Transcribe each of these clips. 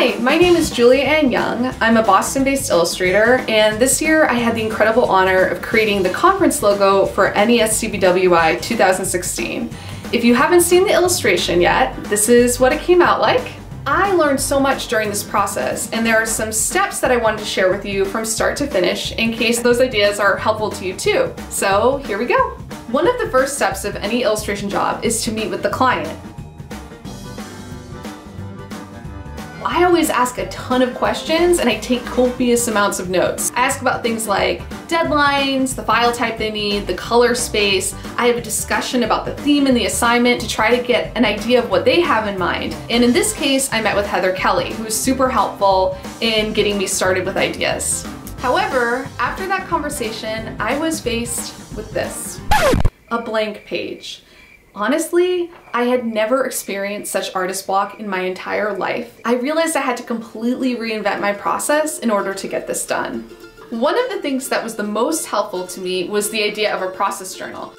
Hi, my name is Julia Ann Young. I'm a Boston-based illustrator, and this year I had the incredible honor of creating the conference logo for NESCBWI 2016. If you haven't seen the illustration yet, this is what it came out like. I learned so much during this process, and there are some steps that I wanted to share with you from start to finish in case those ideas are helpful to you too. So here we go. One of the first steps of any illustration job is to meet with the client. I always ask a ton of questions and I take copious amounts of notes. I ask about things like deadlines, the file type they need, the color space. I have a discussion about the theme in the assignment to try to get an idea of what they have in mind. And in this case, I met with Heather Kelly, who was super helpful in getting me started with ideas. However, after that conversation, I was faced with this, a blank page. Honestly, I had never experienced such artist block in my entire life. I realized I had to completely reinvent my process in order to get this done. One of the things that was the most helpful to me was the idea of a process journal,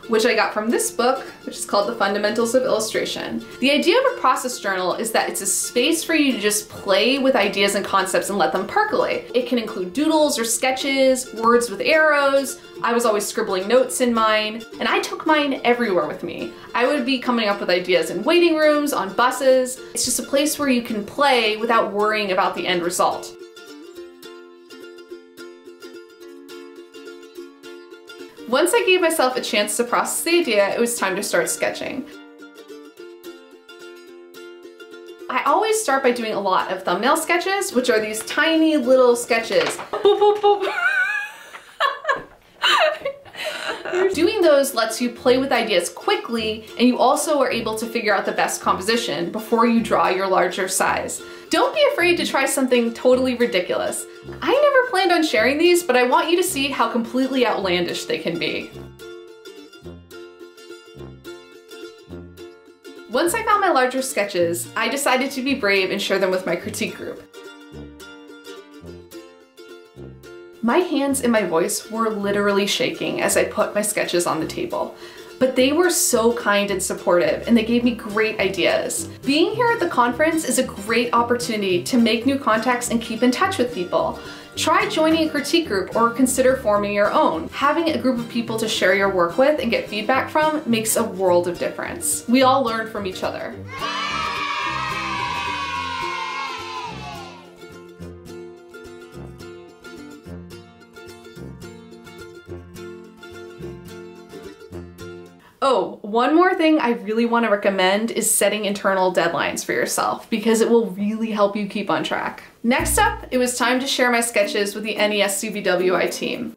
which I got from this book, which is called The Fundamentals of Illustration. The idea of a process journal is that it's a space for you to just play with ideas and concepts and let them percolate. It can include doodles or sketches, words with arrows. I was always scribbling notes in mine, and I took mine everywhere with me. I would be coming up with ideas in waiting rooms, on buses. It's just a place where you can play without worrying about the end result. Once I gave myself a chance to process the idea, it was time to start sketching. I always start by doing a lot of thumbnail sketches, which are these tiny little sketches. Boop, boop, boop. Doing those lets you play with ideas quickly, and you also are able to figure out the best composition before you draw your larger size. Don't be afraid to try something totally ridiculous. I never planned on sharing these, but I want you to see how completely outlandish they can be. Once I found my larger sketches, I decided to be brave and share them with my critique group. My hands and my voice were literally shaking as I put my sketches on the table. But they were so kind and supportive, and they gave me great ideas. Being here at the conference is a great opportunity to make new contacts and keep in touch with people. Try joining a critique group or consider forming your own. Having a group of people to share your work with and get feedback from makes a world of difference. We all learn from each other. Oh, one more thing I really want to recommend is setting internal deadlines for yourself, because it will really help you keep on track. Next up, it was time to share my sketches with the NESCBWI team.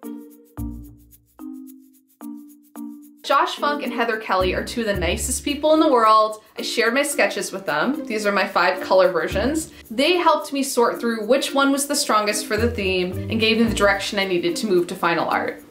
Josh Funk and Heather Kelly are two of the nicest people in the world. I shared my sketches with them. These are my 5 color versions. They helped me sort through which one was the strongest for the theme and gave me the direction I needed to move to final art.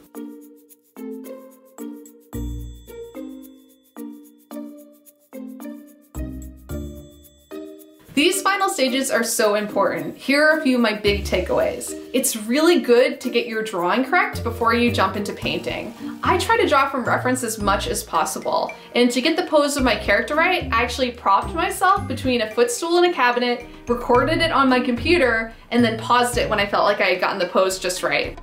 These final stages are so important. Here are a few of my big takeaways. It's really good to get your drawing correct before you jump into painting. I try to draw from reference as much as possible, and to get the pose of my character right, I actually propped myself between a footstool and a cabinet, recorded it on my computer, and then paused it when I felt like I had gotten the pose just right.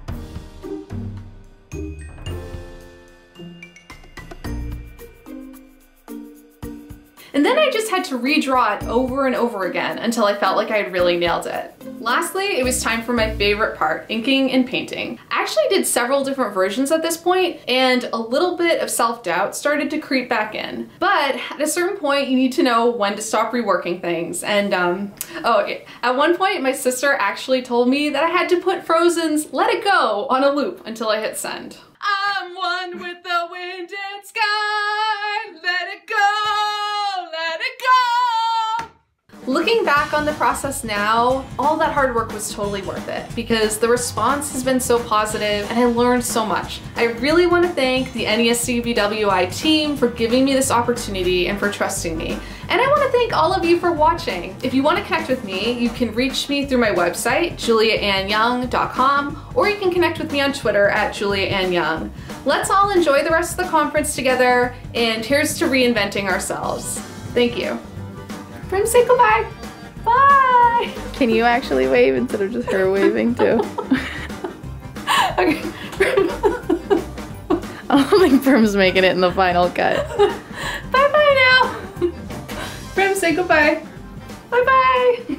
And then I just had to redraw it over and over again until I felt like I had really nailed it. Lastly, it was time for my favorite part, inking and painting. I actually did several different versions at this point, and a little bit of self-doubt started to creep back in. But at a certain point, you need to know when to stop reworking things. And at one point, my sister actually told me that I had to put Frozen's Let It Go on a loop until I hit send. I'm one with the wind and sky, let it go, let it go. Looking back on the process now, all that hard work was totally worth it because the response has been so positive and I learned so much. I really want to thank the NESCBWI team for giving me this opportunity and for trusting me. And I want to thank all of you for watching. If you want to connect with me, you can reach me through my website, juliaannyoung.com, or you can connect with me on Twitter at juliaannyoung. Let's all enjoy the rest of the conference together, and here's to reinventing ourselves. Thank you. Prim, say goodbye. Bye. Can you actually wave instead of just her waving too? Okay. I don't think Prim's making it in the final cut. Bye-bye now. Prim, say goodbye. Bye-bye.